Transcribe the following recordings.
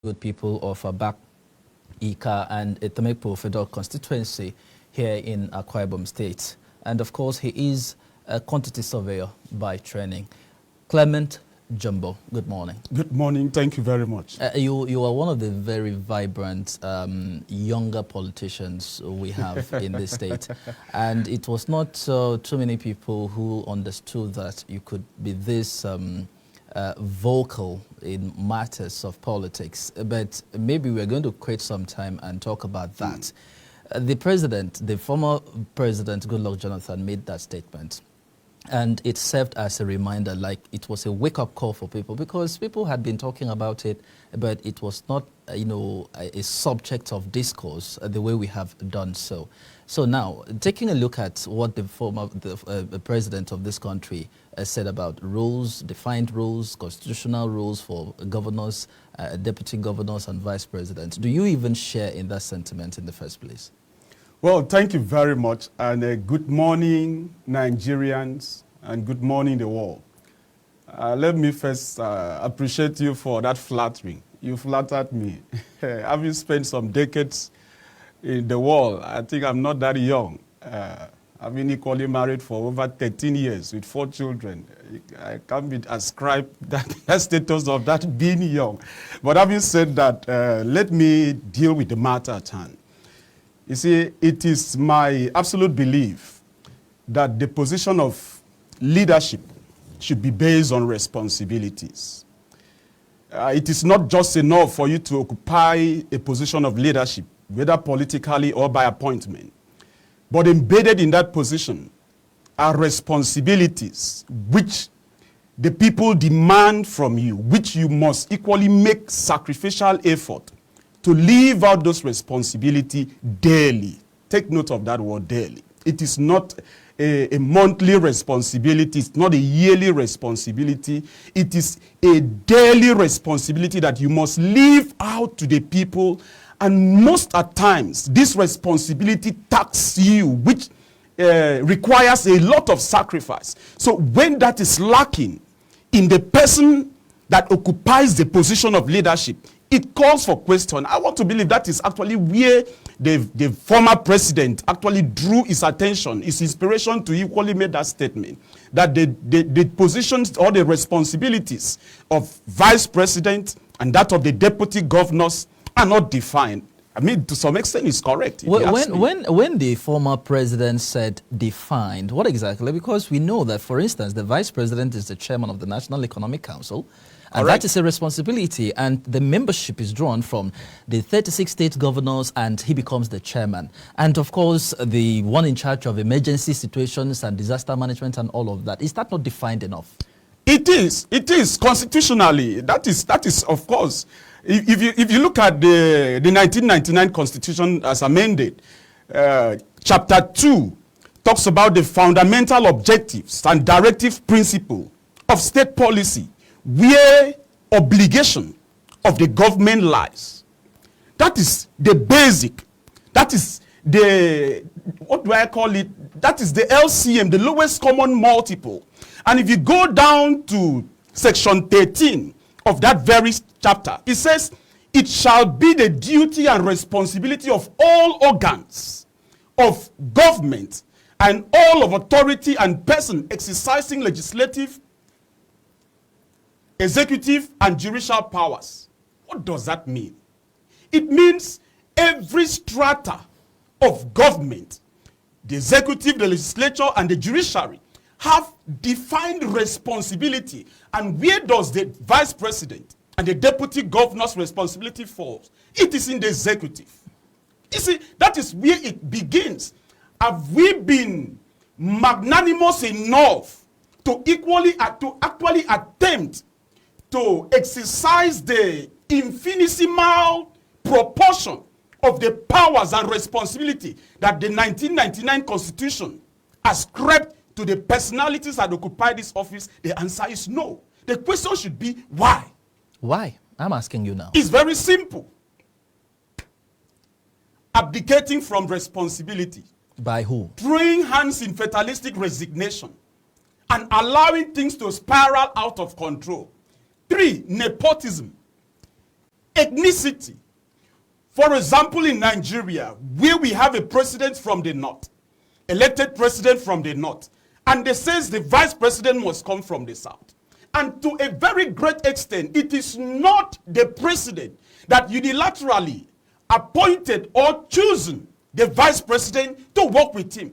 good people of Abak, Ika, and Etamepo Federal Constituency here in Akwa Ibom State. And of course, he is a quantity surveyor by training. Clement Jumbo, good morning. Good morning. Thank you very much. You are one of the very vibrant younger politicians we have in this state. And it was not too many people who understood that you could be this vocal in matters of politics. But maybe we're going to create some time and talk about that. The former president, Goodluck Jonathan, made that statement. And it served as a reminder, like it was a wake-up call for people, because people had been talking about it, but it was not, a subject of discourse the way we have done so. So now, taking a look at what the former president of this country said about rules, defined rules, constitutional rules for governors, deputy governors, and vice presidents, do you even share in that sentiment in the first place? Well, thank you very much, and good morning, Nigerians, and good morning, the world. Let me first appreciate you for that flattering. You flattered me. Having spent some decades in the world, I think I'm not that young. I've been equally married for over 13 years with 4 children. I can't be ascribed that status of that being young. But having said that, let me deal with the matter at hand. You see, it is my absolute belief that the position of leadership should be based on responsibilities. It is not just enough for you to occupy a position of leadership, whether politically or by appointment. But embedded in that position are responsibilities which the people demand from you, which you must equally make sacrificial effort to live out those responsibilities daily. Take note of that word, daily. It is not a monthly responsibility. It's not a yearly responsibility. It is a daily responsibility that you must live out to the people. And most at times, this responsibility taxes you, which requires a lot of sacrifice. So when that is lacking in the person that occupies the position of leadership, it calls for question. I want to believe that is actually where the former president actually drew his attention, his inspiration to equally make that statement, that the positions or the responsibilities of vice president and that of the deputy governors are not defined. I mean, to some extent, it's correct. When the former president said defined, what exactly? Because we know that, for instance, the vice president is the chairman of the National Economic Council, and that is a responsibility, and the membership is drawn from the 36 state governors, and he becomes the chairman. And of course, the one in charge of emergency situations and disaster management and all of that. Is that not defined enough? It is constitutionally. That is of course. If you look at the 1999 Constitution as amended, Chapter 2 talks about the fundamental objectives and directive principle of state policy, where obligation of the government lies. That is the basic. That is the, what do I call it? That is the LCM, the lowest common multiple. And if you go down to section 13 of that very chapter, it says, it shall be the duty and responsibility of all organs of government and all of authority and person exercising legislative, executive, and judicial powers. What does that mean? It means every strata of government, the executive, the legislature, and the judiciary, have defined responsibility. And where does the vice president and the deputy governor's responsibility fall? It is in the executive. You see, that is where it begins. Have we been magnanimous enough to actually attempt to exercise the infinitesimal proportion of the powers and responsibility that the 1999 Constitution ascribed to the personalities that occupy this office? The answer is no. The question should be why? Why? I'm asking you now. It's very simple. Abdicating from responsibility. By who? Throwing hands in fatalistic resignation and allowing things to spiral out of control. 3, nepotism. ethnicity. For example, in Nigeria, where we have a president from the north, elected president from the north, and they says the vice president must come from the south. And to a very great extent, it is not the president that unilaterally appointed or chosen the vice president to work with him.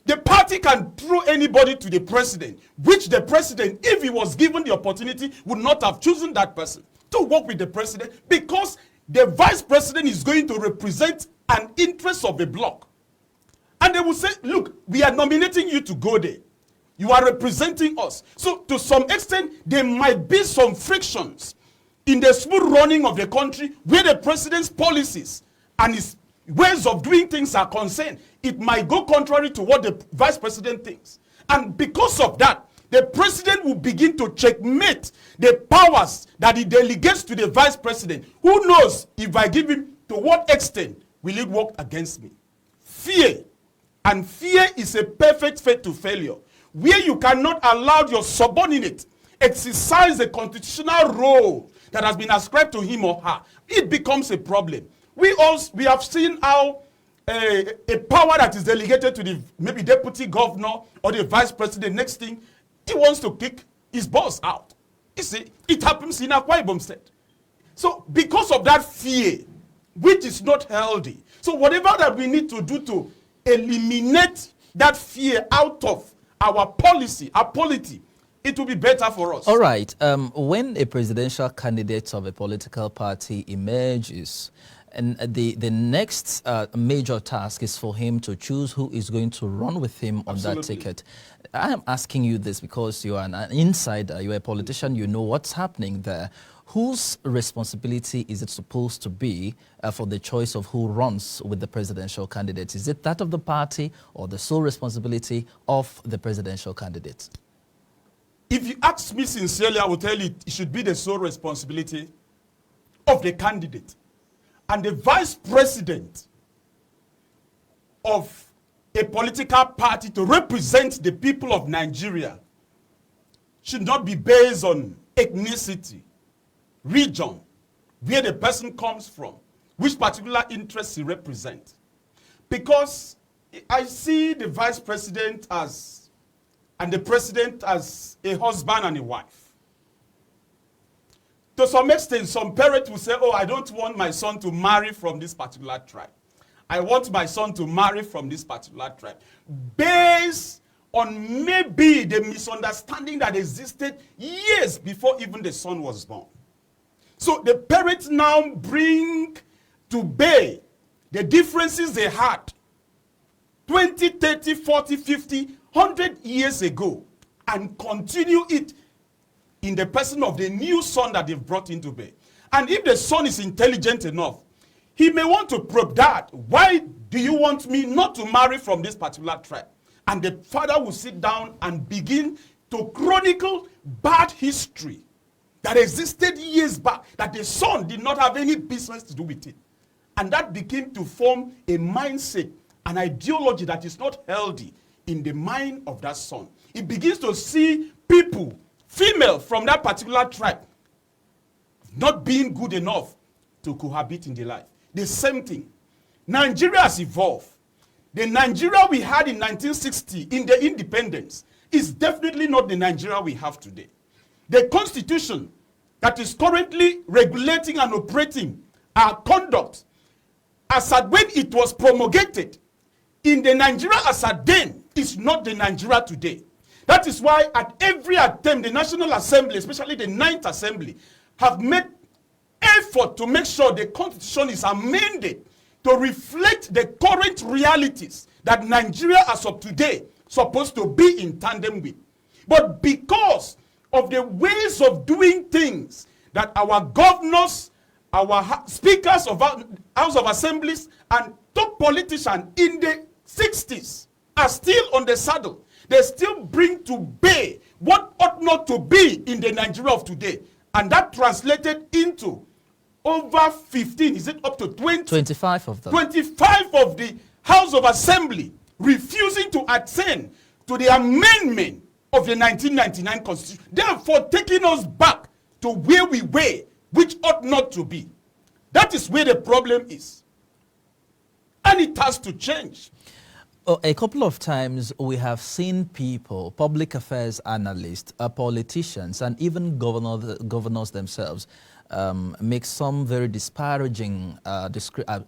The party can throw anybody to the president, which the president, if he was given the opportunity, would not have chosen that person to work with the president, because the vice president is going to represent an interest of the bloc. And they will say, look, we are nominating you to go there. You are representing us. So to some extent, there might be some frictions in the smooth running of the country where the president's policies and his ways of doing things are concerned. It might go contrary to what the vice president thinks. And because of that, the president will begin to checkmate the powers that he delegates to the vice president. Who knows, if I give him, to what extent will it work against me? Fear. And fear is a perfect fate to failure, where you cannot allow your subordinate exercise the constitutional role that has been ascribed to him or her. It becomes a problem. We have seen how a power that is delegated to the maybe deputy governor or the vice president, next thing, he wants to kick his boss out. You see, it happens in Akwa Ibom State. So because of that fear, which is not healthy, so whatever that we need to do to eliminate that fear out of our policy, our polity, it will be better for us. All right. When a presidential candidate of a political party emerges, and the next major task is for him to choose who is going to run with him on Absolutely. that ticket. I am asking you this because you are an insider, you are a politician, you know what's happening there. Whose responsibility is it supposed to be for the choice of who runs with the presidential candidate? Is it that of the party or the sole responsibility of the presidential candidate? If you ask me sincerely, I will tell you it should be the sole responsibility of the candidate. And the vice president of a political party to represent the people of Nigeria should not be based on ethnicity, region, where the person comes from, which particular interests he represents. Because I see the vice president as, and the president as a husband and a wife. To some extent, some parents will say, oh, I don't want my son to marry from this particular tribe. I want my son to marry from this particular tribe. Based on maybe the misunderstanding that existed years before even the son was born. So the parents now bring to bear the differences they had 20, 30, 40, 50, 100 years ago and continue it in the person of the new son that they've brought into bear. And if the son is intelligent enough, he may want to probe that. Why do you want me not to marry from this particular tribe? And the father will sit down and begin to chronicle bad history that existed years back, that the son did not have any business to do with it. And that became to form a mindset, an ideology that is not healthy in the mind of that son. It begins to see people, female from that particular tribe, not being good enough to cohabit in the life. The same thing. Nigeria has evolved. The Nigeria we had in 1960 in the independence is definitely not the Nigeria we have today. The constitution that is currently regulating and operating our conduct as at when it was promulgated in the Nigeria as at then is not the Nigeria today. That is why at every attempt, the National Assembly, especially the 9th Assembly, have made effort to make sure the constitution is amended to reflect the current realities that Nigeria as of today supposed to be in tandem with. But because of the ways of doing things that our governors, our speakers of our House of Assemblies and top politicians in the 60s are still on the saddle, they still bring to bear what ought not to be in the Nigeria of today. And that translated into over 15, is it up to 20? 25 of them. 25 of the House of Assembly refusing to attend to the amendment of the 1999 Constitution, therefore taking us back to where we were, which ought not to be. That is where the problem is. And it has to change. A couple of times we have seen people, public affairs analysts, politicians, and even governors themselves make some very disparaging a description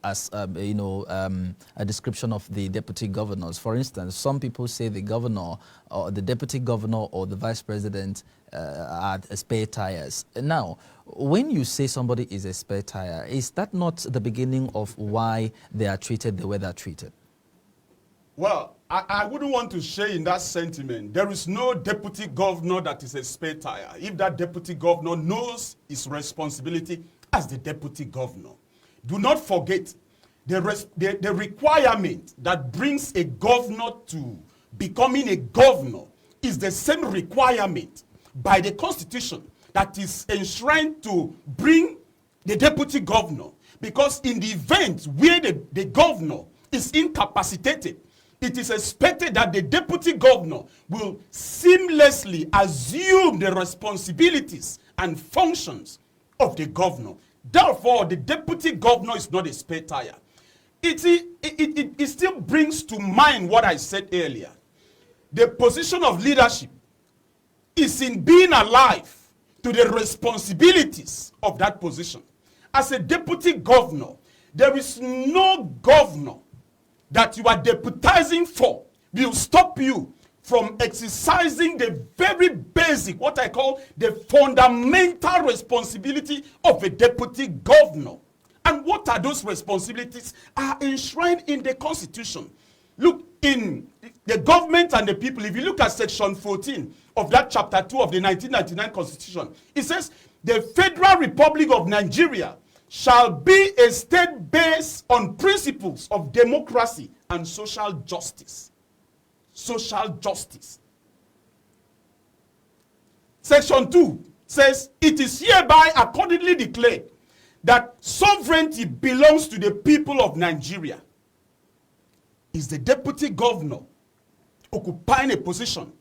of the deputy governors. For instance, some people say the governor or the deputy governor or the vice president are spare tires. Now, when you say somebody is a spare tire, is that not the beginning of why they are treated the way they are treated? Well, I wouldn't want to share in that sentiment. There is no deputy governor that is a spare tire. If that deputy governor knows his responsibility as the deputy governor. Do not forget the requirement that brings a governor to becoming a governor is the same requirement by the Constitution that is enshrined to bring the deputy governor. Because in the event where the governor is incapacitated, it is expected that the deputy governor will seamlessly assume the responsibilities and functions of the governor. Therefore, the deputy governor is not a spare tire. It still brings to mind what I said earlier. The position of leadership is in being alive to the responsibilities of that position. As a deputy governor, there is no governor that you are deputizing for will stop you from exercising the very basic, what I call the fundamental responsibility of a deputy governor. And what are those responsibilities? Are enshrined in the Constitution. Look, in the government and the people, if you look at section 14 of that chapter 2 of the 1999 Constitution, it says, the Federal Republic of Nigeria shall be a state based on principles of democracy and social justice. Social justice. Section 2 says, it is hereby accordingly declared that sovereignty belongs to the people of Nigeria. Is the deputy governor occupying a position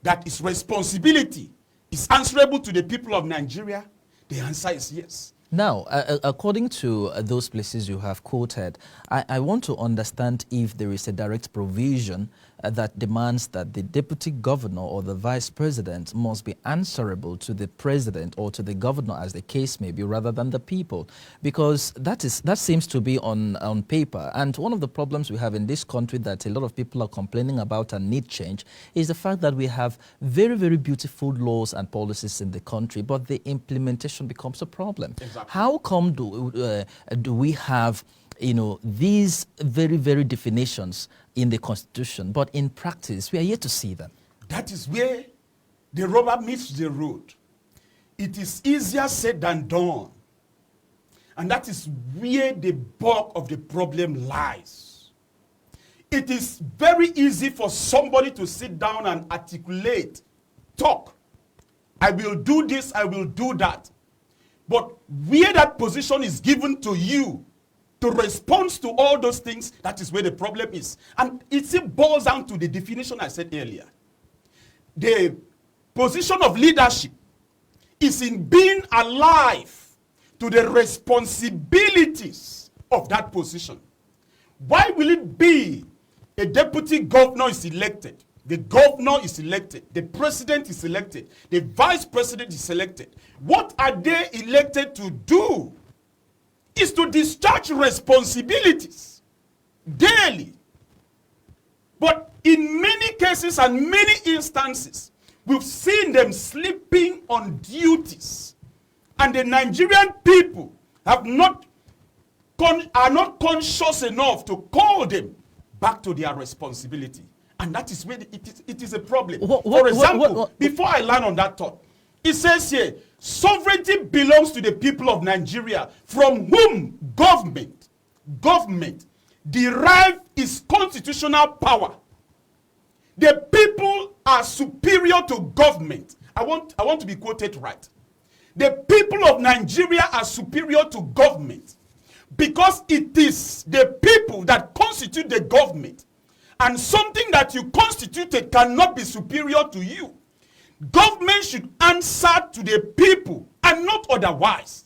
that his responsibility is answerable to the people of Nigeria? The answer is yes. Now, according to those places you have quoted, I want to understand if there is a direct provision that demands that the deputy governor or the vice president must be answerable to the president or to the governor, as the case may be, rather than the people, because that seems to be on paper. And one of the problems we have in this country that a lot of people are complaining about and need change is the fact that we have very, very beautiful laws and policies in the country, but the implementation becomes a problem. Exactly. How come do we have these very, very definitions in the Constitution, but in practice we are yet to see them? That is where the rubber meets the road. It is easier said than done. And that is where the bulk of the problem lies. It is very easy for somebody to sit down and articulate, talk. I will do this, I will do that. But where that position is given to you to respond to all those things, that is where the problem is. And it still boils down to the definition I said earlier. The position of leadership is in being alive to the responsibilities of that position. Why will it be a deputy governor is elected? The governor is elected. The president is elected. The vice president is elected. What are they elected to do? Is to discharge responsibilities daily. But in many cases and many instances, we've seen them sleeping on duties. And the Nigerian people are not conscious enough to call them back to their responsibility. And that is where it is a problem. For example, before I land on that thought, it says here, sovereignty belongs to the people of Nigeria, from whom government derive its constitutional power. The people are superior to government. I want to be quoted right. The people of Nigeria are superior to government because it is the people that constitute the government. And something that you constituted cannot be superior to you. Government should answer to the people and not otherwise.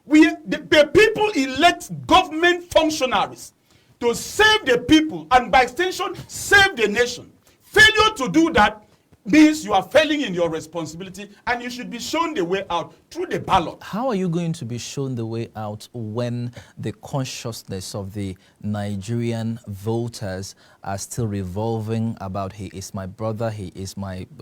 The people elect government functionaries to save the people and by extension save the nation. Failure to do that means you are failing in your responsibility and you should be shown the way out through the ballot. How are you going to be shown the way out when the consciousness of the Nigerian voters are still revolving about he is my brother, he is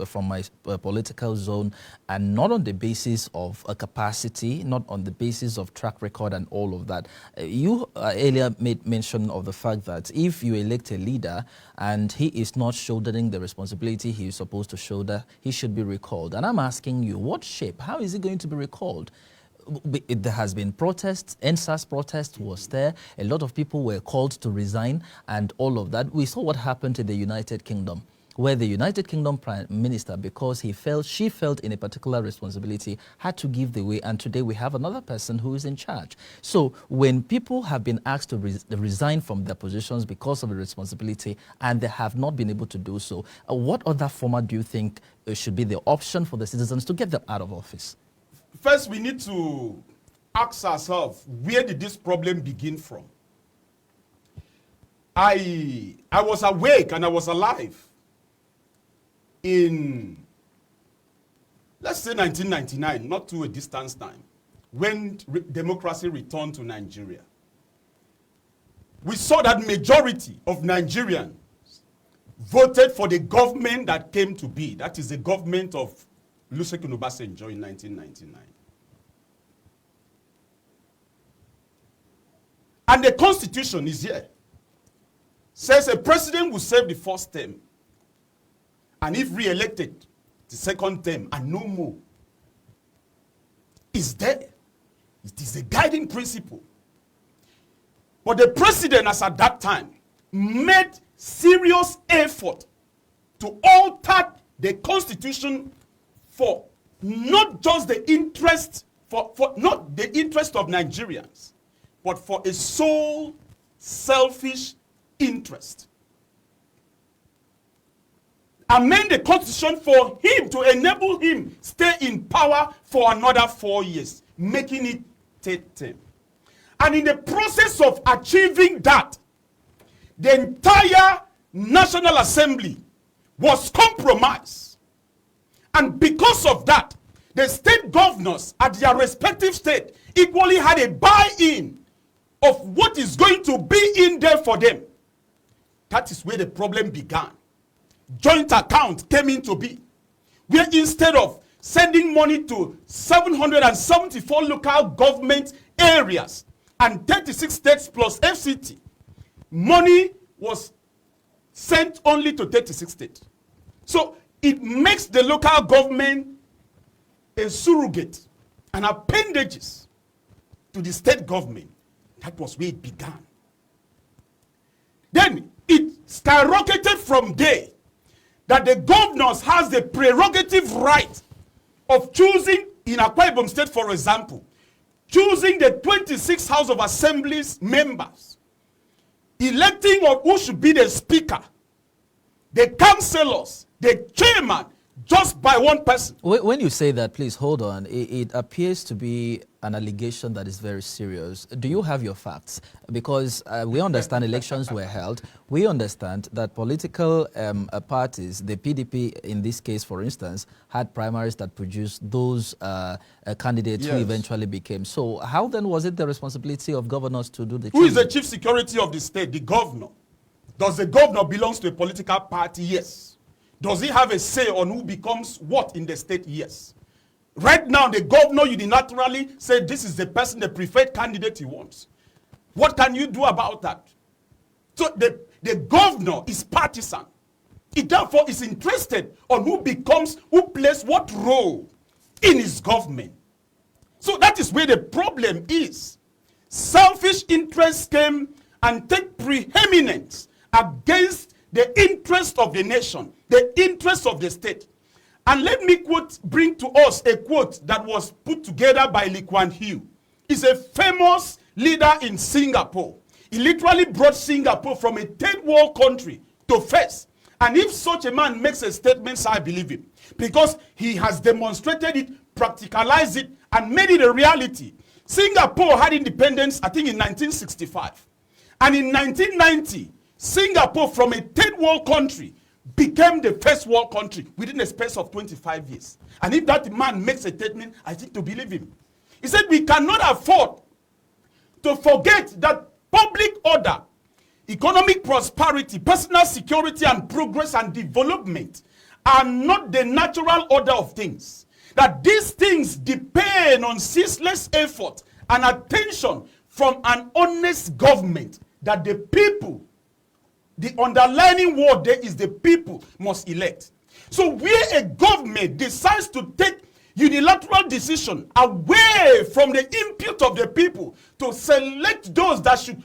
from my political zone, and not on the basis of a capacity, not on the basis of track record and all of that? You earlier made mention of the fact that if you elect a leader and he is not shouldering the responsibility he is supposed to shoulder, he should be recalled. And I'm asking you, what shape? How is he going to be recalled? There has been protests. NSAS protest was there. A lot of people were called to resign and all of that. We saw what happened in the United Kingdom, where the United Kingdom Prime Minister, because she felt in a particular responsibility, had to give the way, and today we have another person who is in charge. So when people have been asked to resign from their positions because of a responsibility and they have not been able to do so, what other format do you think should be the option for the citizens to get them out of office? First, we need to ask ourselves, where did this problem begin from? I was awake and I was alive in, let's say 1999, not to a distant time, when democracy returned to Nigeria. We saw that majority of Nigerians voted for the government that came to be. That is the government of Olusegun Obasanjo in 1999. And the constitution is here. Says a president will serve the first term, and if re-elected, the second term, and no more. Is there. It is a guiding principle. But the president, as at that time, made serious effort to alter the constitution for not just the interest, for not the interest of Nigerians, but for a sole selfish interest. Amend the constitution for him to enable him stay in power for another 4 years, making it third term. And in the process of achieving that, the entire National Assembly was compromised. And because of that, the state governors at their respective state equally had a buy-in of what is going to be in there for them. That is where the problem began. Joint account came into being, where instead of sending money to 774 local government areas and 36 states plus FCT, money was sent only to 36 states. So it makes the local government a surrogate, an appendages to the state government. That was where it began. Then it skyrocketed from there, that the governors has the prerogative right of choosing, in Akwa Ibom State, for example, choosing the 26 House of Assemblies members, electing of who should be the speaker, the councillors, the chairman, just by one person. When you say that, please hold on. It appears to be an allegation that is very serious. Do you have your facts? Because we understand elections were held. We understand that political parties, the PDP in this case, for instance, had primaries that produced those candidates who eventually became. So how then was it the responsibility of governors to do the choosing? Who is the chief security of the state? The governor. Does the governor belong to a political party? Yes. Does he have a say on who becomes what in the state? Yes. Right now, the governor unilaterally said this is the person, the preferred candidate he wants. What can you do about that? So the governor is partisan. He therefore is interested on who plays what role in his government. So that is where the problem is. Selfish interests came and take preeminence against the interest of the nation, the interest of the state. And let me bring to us a quote that was put together by Lee Kuan Yew. He's a famous leader in Singapore. He literally brought Singapore from a third world country to first. And if such a man makes a statement, I believe him. Because he has demonstrated it, practicalized it, and made it a reality. Singapore had independence, I think, in 1965. And in 1990, Singapore, from a third world country, became the first world country within a space of 25 years. And if that man makes a statement, I think to believe him. He said, we cannot afford to forget that public order, economic prosperity, personal security, and progress and development are not the natural order of things. That these things depend on ceaseless effort and attention from an honest government, that the people, the underlying word there is the people must elect. So where a government decides to take unilateral decision away from the input of the people to select those that should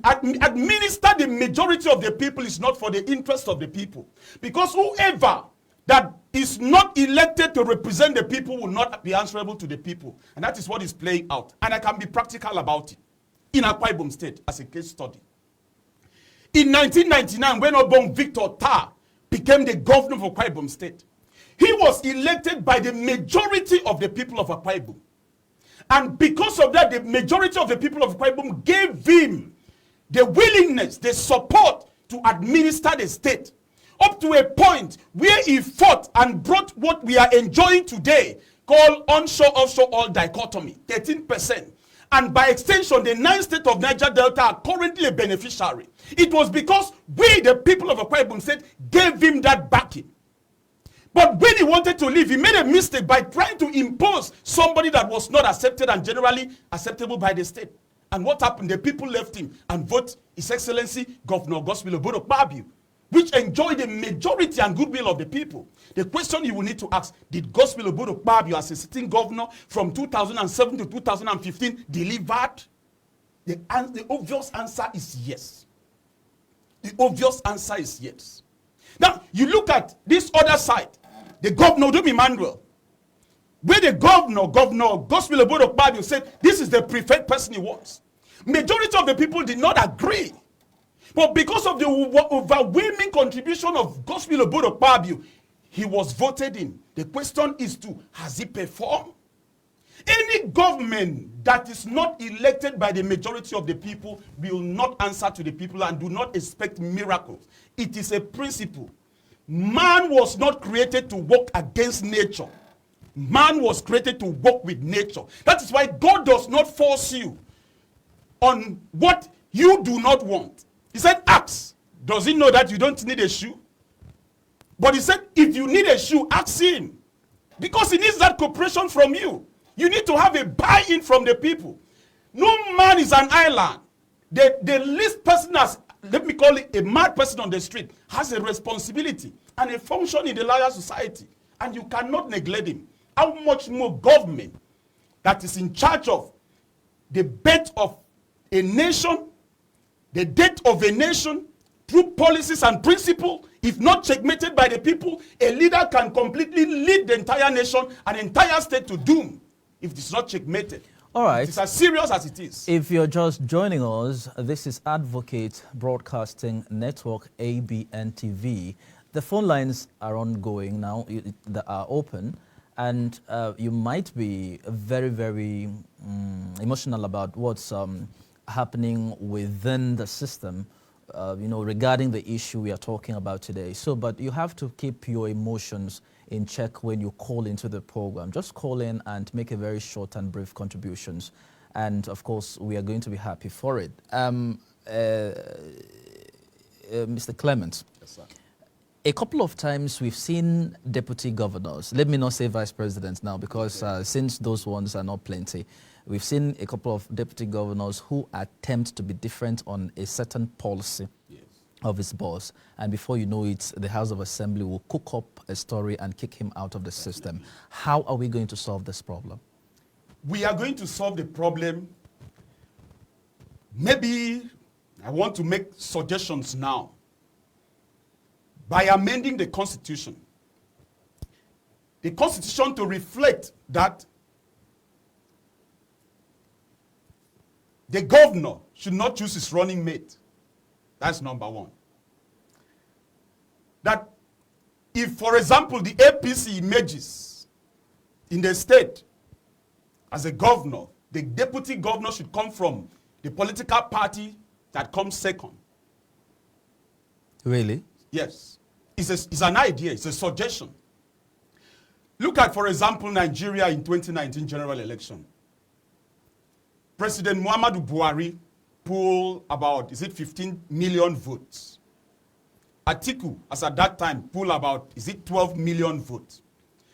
administer the majority of the people, is not for the interest of the people. Because whoever that is not elected to represent the people will not be answerable to the people. And that is what is playing out. And I can be practical about it. In Akwa Ibom State, as a case study. In 1999, when Obong Victor Tar became the governor of Akwa Ibom State, he was elected by the majority of the people of Akwa Ibom. And because of that, the majority of the people of Akwa Ibom gave him the willingness, the support to administer the state, up to a point where he fought and brought what we are enjoying today, called onshore-offshore oil dichotomy, 13%. And by extension, the 9 states of Niger Delta are currently a beneficiary. It was because we, the people of Akwa Ibom State, gave him that backing. But when he wanted to leave, he made a mistake by trying to impose somebody that was not accepted and generally acceptable by the state. And what happened? The people left him and voted His Excellency Governor Gospel Obodo Kpabio, which enjoyed the majority and goodwill of the people. The question you will need to ask, did Gospel Obodo Kpabio, as a sitting governor from 2007 to 2015, delivered? The obvious answer is yes. The obvious answer is yes. Now, you look at this other side, the governor, Dom Emmanuel, where the governor Gospel Obodo Kpabio said, this is the preferred person he wants. Majority of the people did not agree. But because of the overwhelming contribution of Gospel Obodo Kpabio, he was voted in. The question is has he performed? Any government that is not elected by the majority of the people will not answer to the people, and do not expect miracles. It is a principle. Man was not created to work against nature. Man was created to work with nature. That is why God does not force you on what you do not want. He said, ask. Does he know that you don't need a shoe? But he said, if you need a shoe, ask him. Because he needs that cooperation from you. You need to have a buy-in from the people. No man is an island. The least person, as let me call it a mad person on the street, has a responsibility and a function in the larger society. And you cannot neglect him. How much more government that is in charge of the birth of a nation, the death of a nation, through policies and principle, if not checkmated by the people, a leader can completely lead the entire nation, an entire state to doom if it is not checkmated. All right. It is as serious as it is. If you're just joining us, this is Advocate Broadcasting Network, ABN TV. The phone lines are ongoing now, they are open, and you might be very, very emotional about what's happening within the system, regarding the issue we are talking about today. So, but you have to keep your emotions in check when you call into the program. Just call in and make a very short and brief contributions. And of course, we are going to be happy for it. Mr. Clement. Yes, sir. A couple of times we've seen deputy governors, let me not say vice presidents now, because since those ones are not plenty, we've seen a couple of deputy governors who attempt to be different on a certain policy of his boss. And before you know it, the House of Assembly will cook up a story and kick him out of the system. How are we going to solve this problem? We are going to solve the problem. Maybe I want to make suggestions now. By amending the Constitution. The Constitution to reflect that the governor should not choose his running mate. That's number one. That if, for example, the APC emerges in the state as a governor the deputy governor should come from the political party that comes second. Really? Yes. It's an idea. It's a suggestion. Look at, for example, Nigeria in 2019 general election. President Muhammadu Buhari polled about, 15 million votes. Atiku, as at that time, polled about, 12 million votes.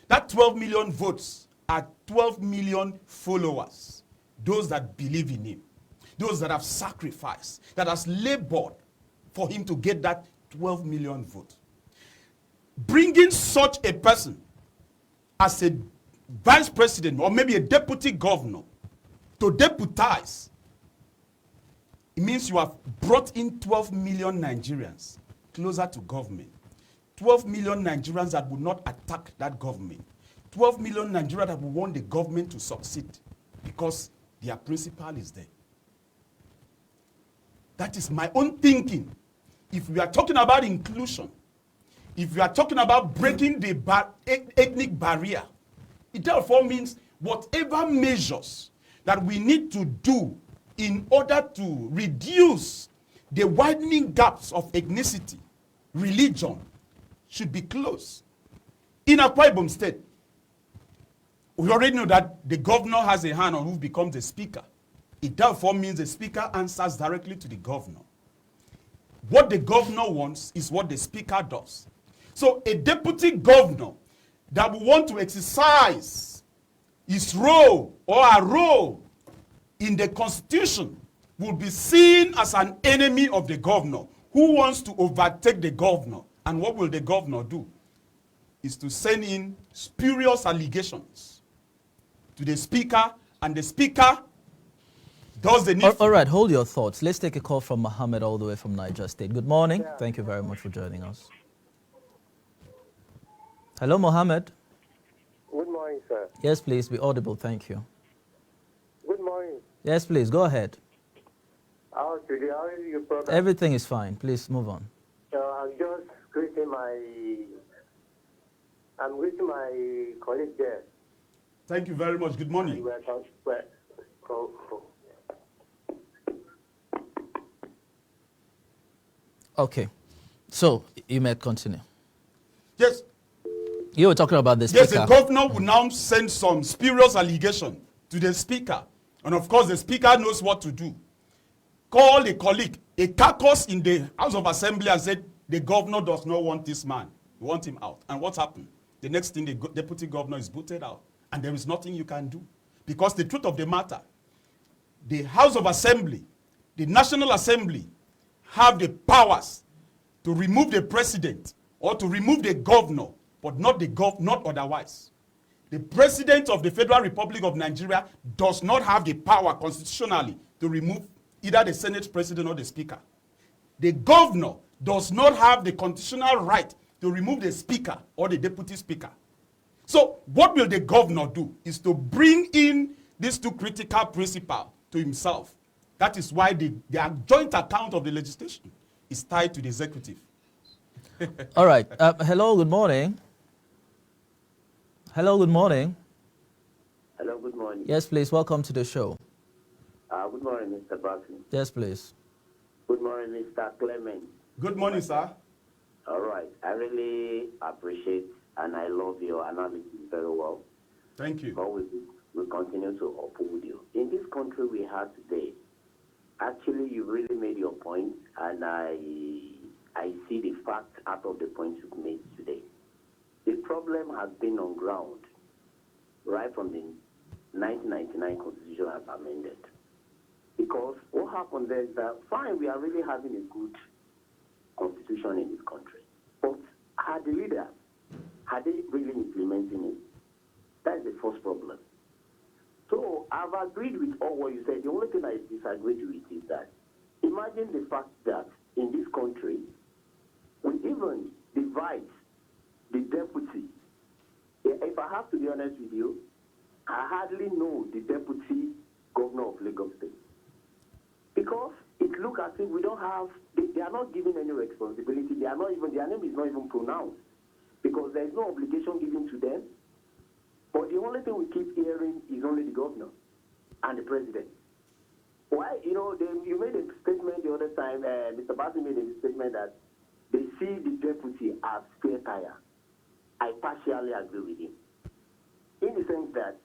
That 12 million votes are 12 million followers. Those that believe in him. Those that have sacrificed, that has labored for him to get that 12 million votes. Bringing such a person as a vice president or maybe a deputy governor to deputize, it means you have brought in 12 million Nigerians closer to government. 12 million Nigerians that would not attack that government. 12 million Nigerians that will want the government to succeed because their principle is there. That is my own thinking. If we are talking about inclusion, if we are talking about breaking the ethnic barrier, it therefore means whatever measures that we need to do in order to reduce the widening gaps of ethnicity, religion, should be closed. In Akwa Ibom State, we already know that the governor has a hand on who becomes the speaker. It therefore means the speaker answers directly to the governor. What the governor wants is what the speaker does. So a deputy governor that will want to exercise his role or a role in the constitution will be seen as an enemy of the governor who wants to overtake the governor. And what will the governor do? Is to send in spurious allegations to the speaker, and the speaker does the need. All right, hold your thoughts. Let's take a call from Mohammed all the way from Niger State. Good morning. Yeah. Thank you very much for joining us. Hello, Mohammed. Good morning, sir. Yes, please, be audible. Thank you. Good morning. Yes, please, go ahead. How is your program? Everything is fine. Please move on. I'm just greeting my colleague there. Thank you very much. Good morning. Okay, so you may continue. Yes. You were talking about the speaker. Yes, the governor will now send some spurious allegation to the speaker. And of course, the speaker knows what to do. Call a colleague, a caucus in the House of Assembly, and said, the governor does not want this man. We want him out. And what happened? The next thing, the deputy governor is booted out. And there is nothing you can do. Because the truth of the matter, the House of Assembly, the National Assembly, have the powers to remove the president or to remove the governor, but not not otherwise. The president of the Federal Republic of Nigeria does not have the power constitutionally to remove either the Senate president or the speaker. The governor does not have the constitutional right to remove the speaker or the deputy speaker. So what will the governor do is to bring in these two critical principles to himself. That is why the joint account of the legislation is tied to the executive. All right. Hello, good morning. Hello, good morning. Hello, good morning. Yes, please. Welcome to the show. Good morning, Mr. Buckley. Yes, please. Good morning, Mr. Clement. Good morning, sir. All right. I really appreciate and I love your analysis very well. Thank you. But we continue to uphold you. In this country we have today, actually you really made your point, and I see the fact out of the points you've made today. The problem has been on ground right from the 1999 Constitution as amended. Because what happened there is that, fine, we are really having a good constitution in this country. But are the leaders, are they really implementing it? That's the first problem. So I've agreed with all what you said. The only thing I disagreed with is that, imagine the fact that in this country, we even divide the deputy. If I have to be honest with you, I hardly know the deputy governor of Lagos State. Because it looks as if we don't have, they are not given any responsibility. They are not even, their name is not even pronounced. Because there is no obligation given to them. But the only thing we keep hearing is only the governor. and the president. Why? You know, you made a statement the other time, Mr. Bassi made a statement that they see the deputy as spare tire. I partially agree with him. In the sense that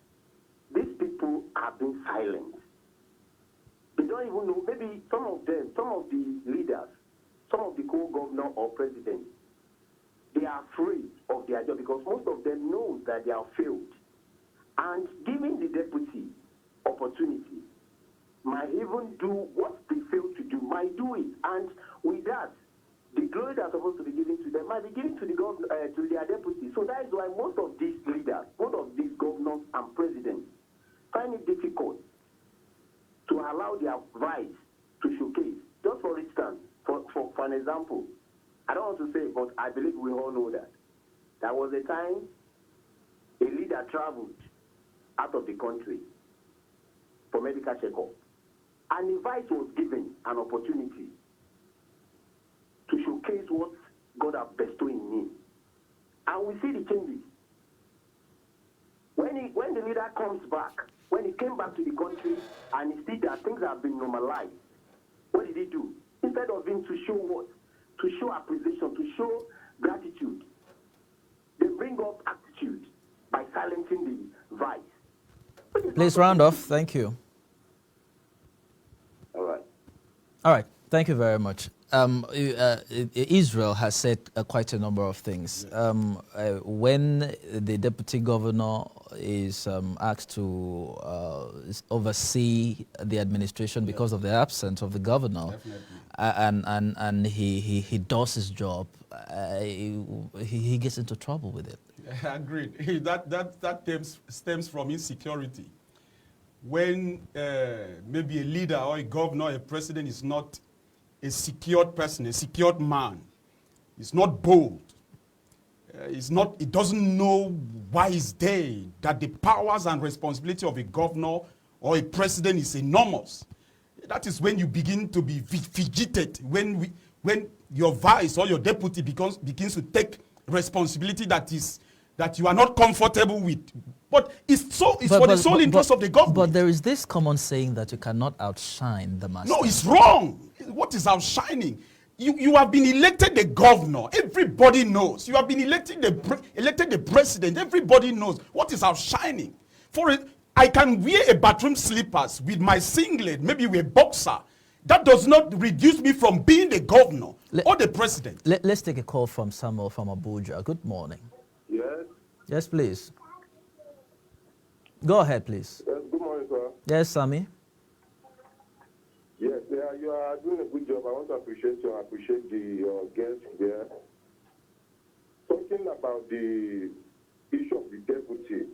these people have been silent. They don't even know, maybe some of them, some of the leaders, some of the co-governor or president, they are afraid of their job because most of them know that they are failed. And giving the deputy opportunity might even do what they failed to do, might do it. And with that, the glory that's supposed to be given to them might be given to the to their deputy. So that is why most of these leaders, most of these governors and presidents find it difficult to allow their voice to showcase. Just for instance, for an example, I don't want to say, but I believe we all know that there was a time a leader traveled out of the country for medical checkup, and the vice was given an opportunity to showcase what God has bestowed in him. And we see the changes. When the leader comes back, when he came back to the country and he sees that things have been normalized, what did he do? Instead of him to show what? To show appreciation, to show gratitude, they bring up attitude by silencing the vice. Please round off. Thank you. All right. All right. Thank you very much. Israel has said quite a number of things. When the deputy governor is asked to oversee the administration because of the absence of the governor, and he does his job, he gets into trouble with it. Agreed. That stems from insecurity. When maybe a leader or a governor or a president is not a secured person, a secured man, is not bold, it doesn't know why he's there, that the powers and responsibility of a governor or a president is enormous. That is when you begin to be fidgeted, when your vice or your deputy begins to take responsibility that you are not comfortable with. But it's for the sole interest of the government. But there is this common saying that you cannot outshine the master. No, it's wrong. What is outshining? You have been elected the governor. Everybody knows. You have been elected the president. Everybody knows. What is outshining? I can wear a bathroom slippers with my singlet, maybe with a boxer. That does not reduce me from being the governor or the president. Let's take a call from Samuel from Abuja. Good morning. Yes. Yes, please. Go ahead, please. Yes, good morning, sir. Yes, Sammy. Yes, you are doing a good job. I want to appreciate you and appreciate the guests there. Talking about the issue of the deputy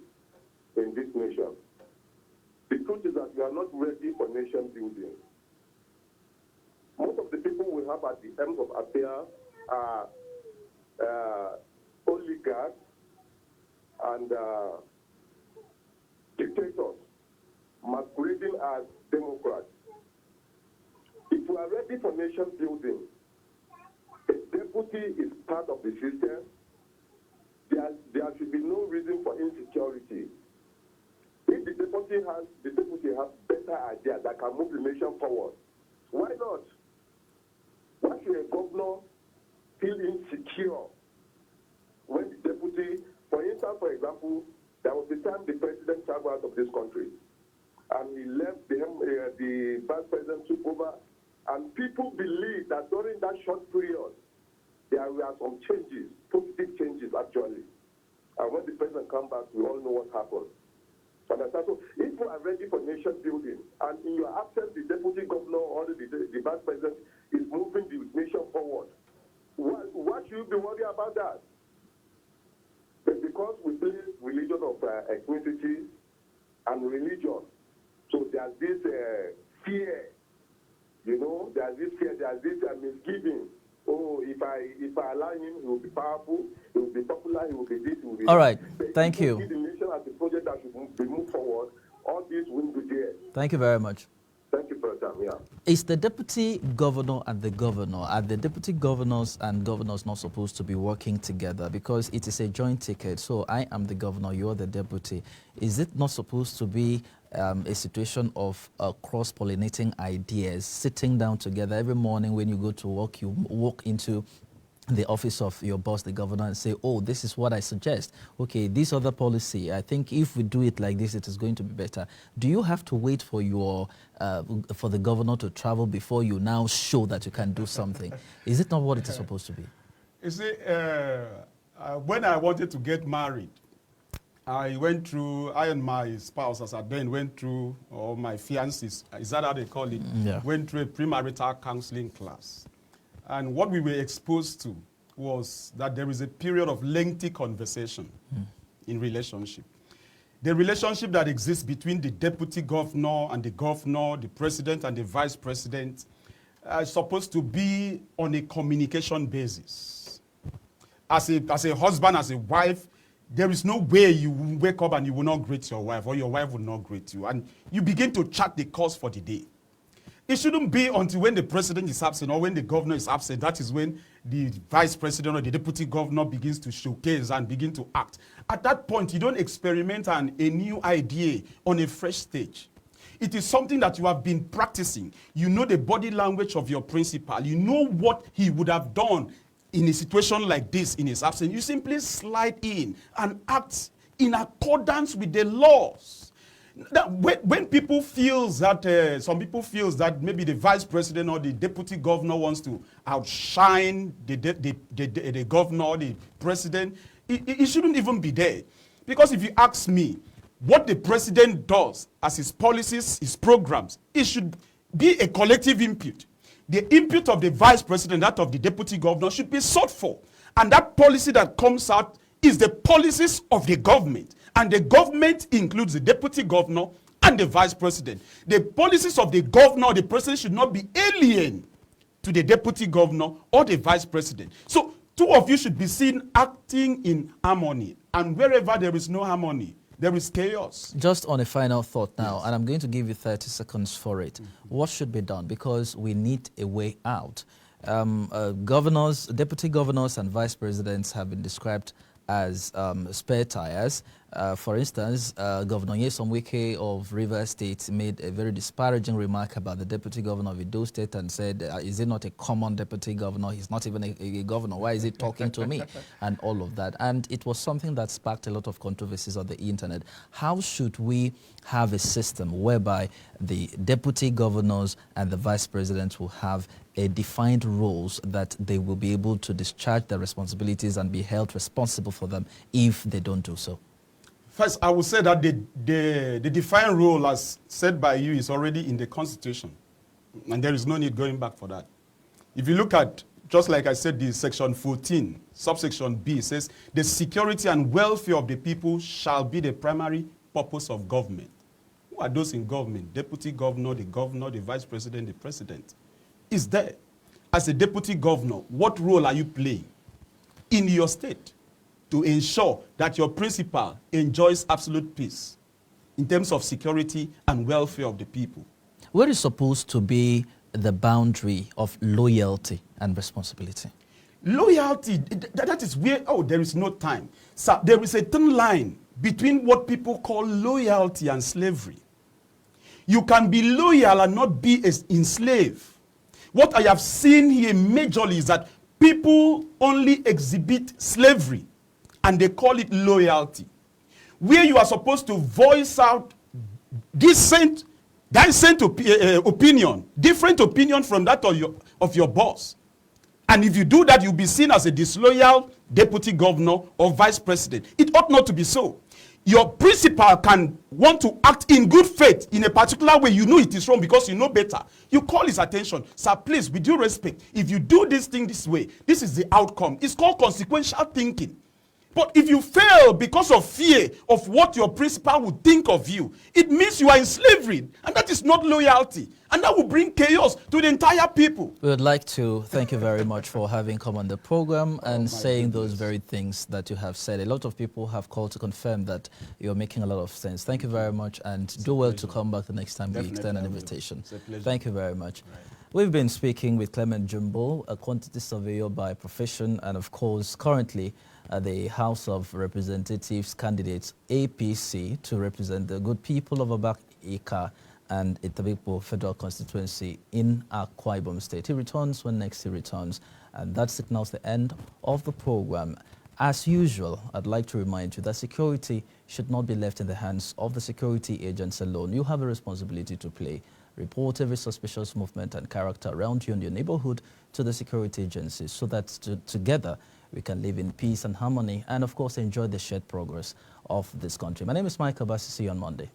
in this nation, the truth is that we are not ready for nation building. Most of the people we have at the end of affairs are oligarchs and dictators masquerading as Democrats. If we are ready for nation building, a deputy is part of the system. There should be no reason for insecurity. If the deputy has better ideas that can move the nation forward, why not? Why should a governor feel insecure when the deputy, for instance, for example, there was the time the president traveled out of this country, and he left, the vice president took over, and people believe that during that short period, there were some changes, positive changes actually. And when the president comes back, we all know what happened. So if we are ready for nation building, and in your absence, the deputy governor or the vice president is moving the nation forward, why should you be worried about that? But because we place religion of ethnicity and religion, so there's this fear, there's this fear, there's this misgiving. Oh, if I allow him, he will be powerful, he will be popular, he will be this, he will be All right, that. thank you. The nation as a project that should be moved forward, all this will be there. Thank you very much. Thank you for your time, yeah. Is the deputy governor and the governor, are the deputy governors and governors not supposed to be working together? Because it is a joint ticket. So I am the governor, you're the deputy. Is it not supposed to be a situation of cross-pollinating ideas, sitting down together every morning when you go to work, you walk into the office of your boss, the governor, and say, oh, this is what I suggest. Okay, this other policy, I think if we do it like this, it is going to be better. Do you have to wait for for the governor to travel before you now show that you can do something? Is it not what it is supposed to be? You see, when I wanted to get married, I and my spouse, as I then went through, or my fiancés, is that how they call it? Yeah. Went through a premarital counseling class. And what we were exposed to was that there is a period of lengthy conversation in relationship. The relationship that exists between the deputy governor and the governor, the president and the vice president, is supposed to be on a communication basis. As a husband, as a wife, there is no way you will wake up and you will not greet your wife, or your wife will not greet you. And you begin to chart the course for the day. It shouldn't be until when the president is absent or when the governor is absent, that is when the vice president or the deputy governor begins to showcase and begin to act. At that point, you don't experiment a new idea on a fresh stage. It is something that you have been practicing. You know the body language of your principal. You know what he would have done in a situation like this in his absence. You simply slide in and act in accordance with the laws. That when people feel that, some people feel that maybe the vice president or the deputy governor wants to outshine the governor or the president, it shouldn't even be there. Because if you ask me, what the president does as his policies, his programs, it should be a collective input. The input of the vice president, that of the deputy governor, should be sought for. And that policy that comes out is the policies of the government. And the government includes the deputy governor and the vice president. The policies of the governor or the president should not be alien to the deputy governor or the vice president. So two of you should be seen acting in harmony. And wherever there is no harmony, there is chaos. Just on a final thought now, and I'm going to give you 30 seconds for it. What should be done? Because we need a way out. Governors, deputy governors and vice presidents have been described as spare tires. For instance, Governor Nyesom Wike of Rivers State made a very disparaging remark about the deputy governor of Edo State and said, is he not a common deputy governor? He's not even a governor. Why is he talking to me? And all of that. And it was something that sparked a lot of controversies on the internet. How should we have a system whereby the deputy governors and the vice presidents will have a defined roles that they will be able to discharge their responsibilities and be held responsible for them if they don't do so? First, I would say that the defined role as said by you is already in the Constitution. And there is no need going back for that. If you look at, just like I said, the section 14, subsection B says, the security and welfare of the people shall be the primary purpose of government. Who are those in government? Deputy governor, the vice president, the president. Is there, as a deputy governor, what role are you playing in your state to ensure that your principal enjoys absolute peace in terms of security and welfare of the people? Where is supposed to be the boundary of loyalty and responsibility? Loyalty, that is where, there is no time. So there is a thin line between what people call loyalty and slavery. You can be loyal and not be enslaved. What I have seen here majorly is that people only exhibit slavery and they call it loyalty. Where you are supposed to voice out decent opinion, different opinion from that of your boss. And if you do that, you'll be seen as a disloyal deputy governor or vice president. It ought not to be so. Your principal can want to act in good faith in a particular way. You know it is wrong because you know better. You call his attention. Sir, please, with due respect, if you do this thing this way, this is the outcome. It's called consequential thinking. But if you fail because of fear of what your principal would think of you, it means you are in slavery. And that is not loyalty. And that will bring chaos to the entire people. We would like to thank you very much for having come on the program and saying those very things that you have said. A lot of people have called to confirm that you're making a lot of sense. Thank you very much, and do well to come back the next time we extend an invitation. Thank you very much. Right. We've been speaking with Clement Jumbo, a quantity surveyor by profession, and of course currently the House of Representatives candidates APC to represent the good people of Abak Ika and Itabikpo Federal Constituency in Akwa Ibom State. He returns when next he returns, and that signals the end of the program. As usual, I'd like to remind you that security should not be left in the hands of the security agents alone. You have a responsibility to play. Report every suspicious movement and character around you in your neighborhood to the security agencies so that together we can live in peace and harmony and, of course, enjoy the shared progress of this country. My name is Mike Abasi. See you on Monday.